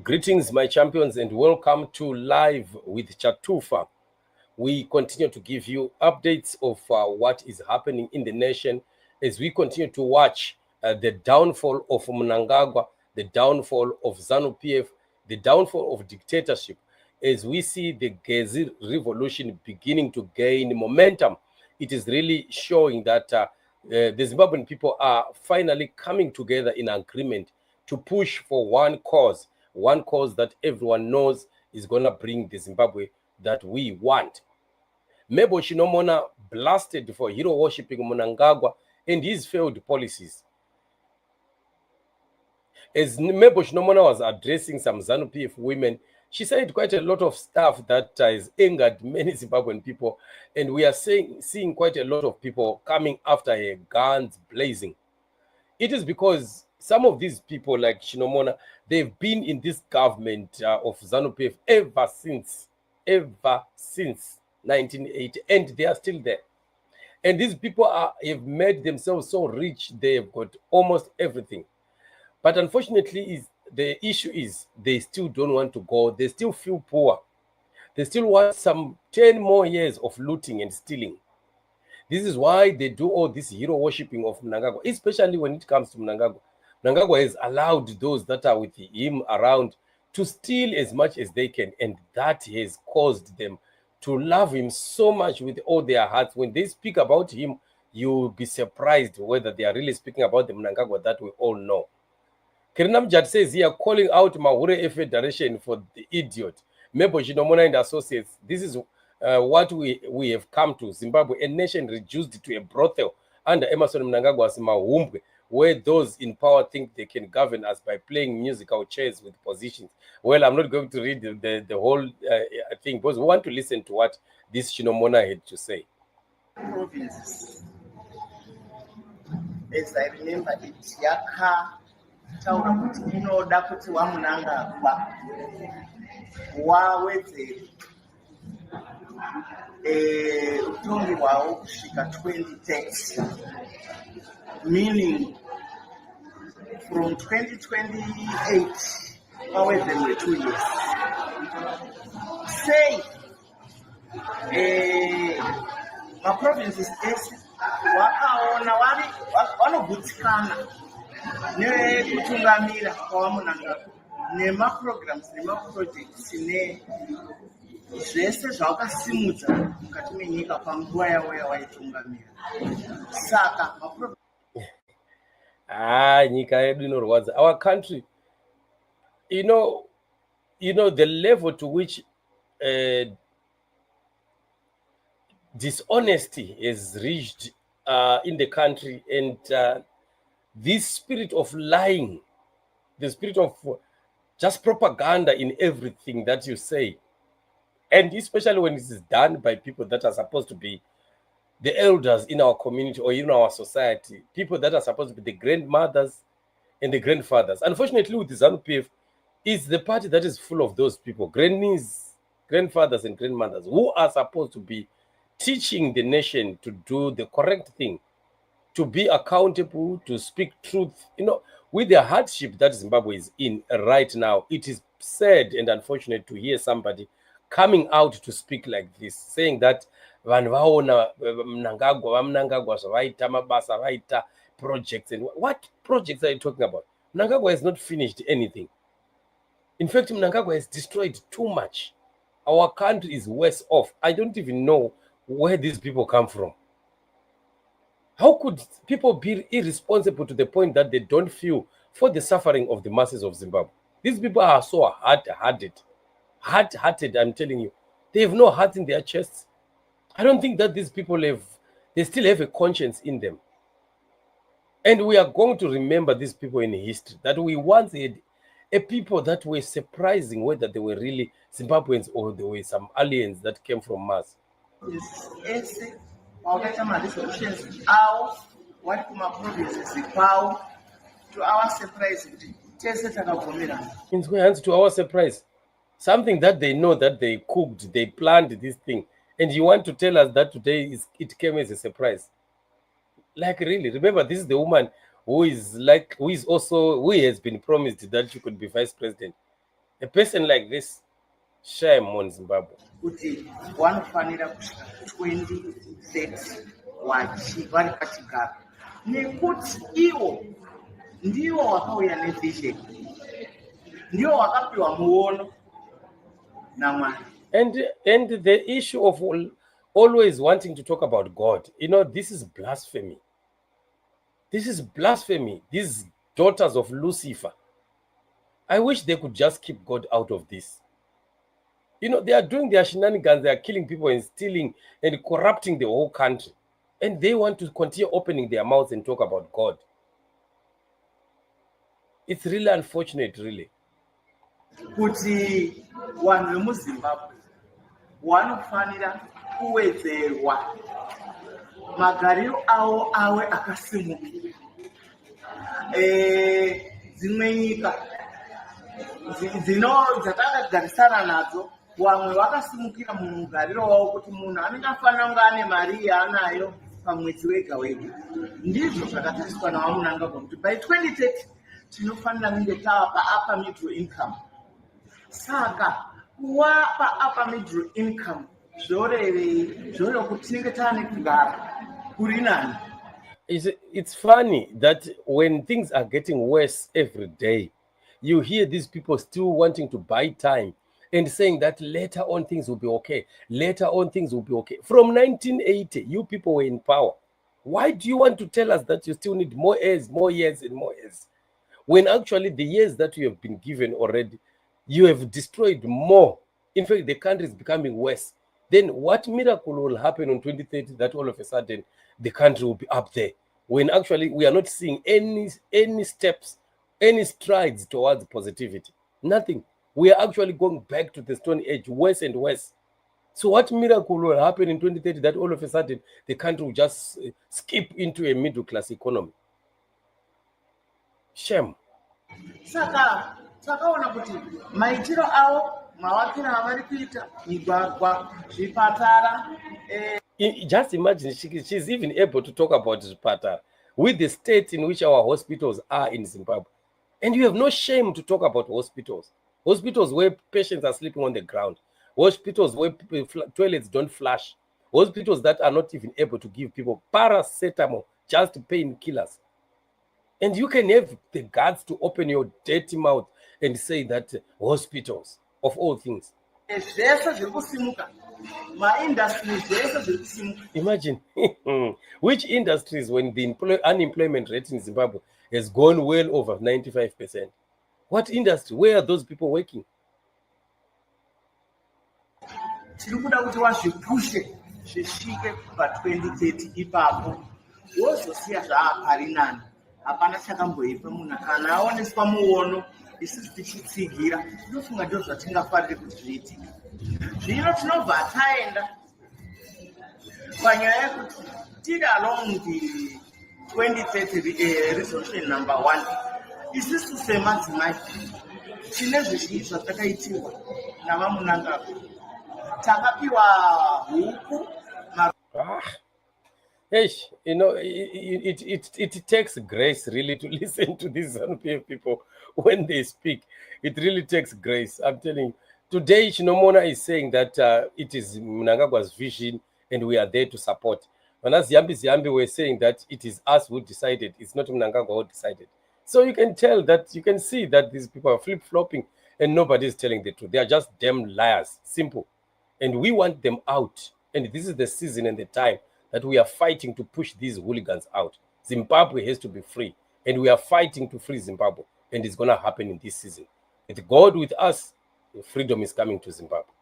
Greetings, my champions, and welcome to Live with Chatufa. We continue to give you updates of what is happening in the nation as we continue to watch the downfall of Mnangagwa, the downfall of ZANU-PF, the downfall of dictatorship, as we see the Gezi revolution beginning to gain momentum. It is really showing that the Zimbabwean people are finally coming together in agreement to push for one cause that everyone knows is going to bring the Zimbabwe that we want. Mable Chinomona blasted for hero worshipping Mnangagwa and his failed policies. As Mable Chinomona was addressing some ZANU-PF women, she said quite a lot of stuff that has angered many Zimbabwean people, and we are seeing quite a lot of people coming after her, guns blazing. It is because some of these people, like Chinomona, they've been in this government of ZANU-PF ever since 1980, and they are still there. And these people have made themselves so rich, they've got almost everything. But unfortunately, the issue is they still don't want to go. They still feel poor. They still want some 10 more years of looting and stealing. This is why they do all this hero worshipping of Mnangagwa, especially when it comes to Mnangagwa. Mnangagwa has allowed those that are with him around to steal as much as they can, and that has caused them to love him so much with all their hearts. When they speak about him, you'll be surprised whether they are really speaking about the Mnangagwa that we all know. Kirinamjat says here, calling out Mahure Federation for the idiot. Mable Chinomona and Associates, this is what we have come to. Zimbabwe, a nation reduced to a brothel under Emerson Mnangagwa's Mahumbwe, where those in power think they can govern us by playing musical chairs with positions. Well, I'm not going to read the whole thing, because we want to listen to what this Chinomona had to say. Provinces. As I remember it, Yaka taura kuti inoda kuti waMnangagwa wawedzere utongi hwavo kusvika 2030, meaning from 2028 wawedzerwe 2 years. Say maprovinces ese wakaona vanogutsikana nekutungamira kwawaMnangagwa nemaprograms nemaprojects zvese zvawakasimudza mukati menyika panguva yavo yawaitungamira. Saka nyika yedu inorwadza. Our country, you know the level to which dishonesty has reached in the country, and this spirit of lying, the spirit of just propaganda in everything that you say, and especially when this is done by people that are supposed to be the elders in our community or in our society, people that are supposed to be the grandmothers and the grandfathers. Unfortunately, with the ZANU-PF, it's the party that is full of those people, grannies, grandfathers and grandmothers, who are supposed to be teaching the nation to do the correct thing, to be accountable, to speak truth. With the hardship that Zimbabwe is in right now, it is sad and unfortunate to hear somebody coming out to speak like this, saying that vanhu vaona Mnangagwa zvavaita mabasa vaita projects. And what projects are you talking about? Mnangagwa has not finished anything. In fact, Mnangagwa has destroyed too much. Our country is worse off. I don't even know where these people come from. How could people be irresponsible to the point that they don't feel for the suffering of the masses of Zimbabwe? These people are so hard-hearted, I'm telling you. They have no heart in their chests. I don't think that these people they still have a conscience in them. And we are going to remember these people in history, that we once had a people that were surprising whether they were really Zimbabweans or there were some aliens that came from Mars. wakaita maresolutions avo vari kumaprovinces kwavo, to our surprise kuti tese takabvumirana. To our surprise, something that they know that they cooked, they planned this thing, and you want to tell us that today it came as a surprise. Like, really? Remember, this is the woman who has been promised that she could be vice president. A person like this, shame on Zimbabwe. kuti vanofanira kusvika 2030 vari pachigaro, nekuti ivo ndivo vakauya nevision, ndivo vakapiwa muono naMwari. And the issue of always wanting to talk about God, this is blasphemy. This is blasphemy. These daughters of Lucifer. I wish they could just keep God out of this. They are doing their shenanigans. They are killing people and stealing and corrupting the whole country. And they want to continue opening their mouths and talk about God. It's really unfortunate, really. Kuti vanhu vemuZimbabwe vanofanira kuwedzerwa magariro avo ave akasimukira. Dzimwe nyika dzatangagarisana nadzo, vamwe vakasimukira mugariro wavo kuti munhu anenge afanira kunge ane mari yaanayo pamwedzi wega wega. Ndizvo zvakatariswa navaMnangagwa kuti by 2030 tinofanira kunge tava paupper middle income. Saka kuwapa upper middle income zvoreva kuti tinenge taane kugara kuri nani. It's funny that when things are getting worse every day, you hear these people still wanting to buy time and saying that later on things will be okay. Later on things will be okay. From 1980, you people were in power. Why do you want to tell us that you still need more years, more years, and more years? When actually the years that you have been given already, you have destroyed more. In fact, the country is becoming worse. Then what miracle will happen on 2030 that all of a sudden the country will be up there, when actually we are not seeing any steps, any strides towards positivity? Nothing. We are actually going back to the Stone Age, worse and worse. So what miracle will happen in 2030 that all of a sudden the country will just skip into a middle class economy? Shame. Saka takaona kuti maitiro avo, mavakiro avari kuita, migwagwa, zvipatara. Just imagine, she's even able to talk about zvipatara with the state in which our hospitals are in Zimbabwe. And you have no shame to talk about hospitals. Hospitals where patients are sleeping on the ground. Hospitals where toilets don't flush. Hospitals that are not even able to give people paracetamol, just painkillers. And you can have the guts to open your dirty mouth and say that hospitals, of all things. Imagine which industries, when the unemployment rate in Zimbabwe has gone well over 95%. What industry? Where are those people working? Tirikuda kuti vazvipushe zvisvike pa2030 ipapo wozosiya zvaapari nani. Hapana chakamboipa munhu kana aoneswa muono isusu tichitsigira, tinofunga ndizvo zvatingafarire kuti zviitike. Zvino tinobva taenda panyaya yekuti tiri along the 2030 resolution number 1. Isusu semadzimai tine zvizhinji zvatakaitirwa navaMnangagwa. Takapiwa huku. It takes grace really to listen to these ZANU-PF people when they speak. It really takes grace. I'm telling you. Today, Chinomona is saying that it is Mnangagwa's vision and we are there to support. When as Ziambi were saying that it is us who decided, it's not Mnangagwa who decided. So you can see that these people are flip-flopping and nobody is telling the truth. They are just damn liars. Simple. And we want them out. And this is the season and the time that we are fighting to push these hooligans out. Zimbabwe has to be free. And we are fighting to free Zimbabwe. And it's going to happen in this season. With God with us, freedom is coming to Zimbabwe.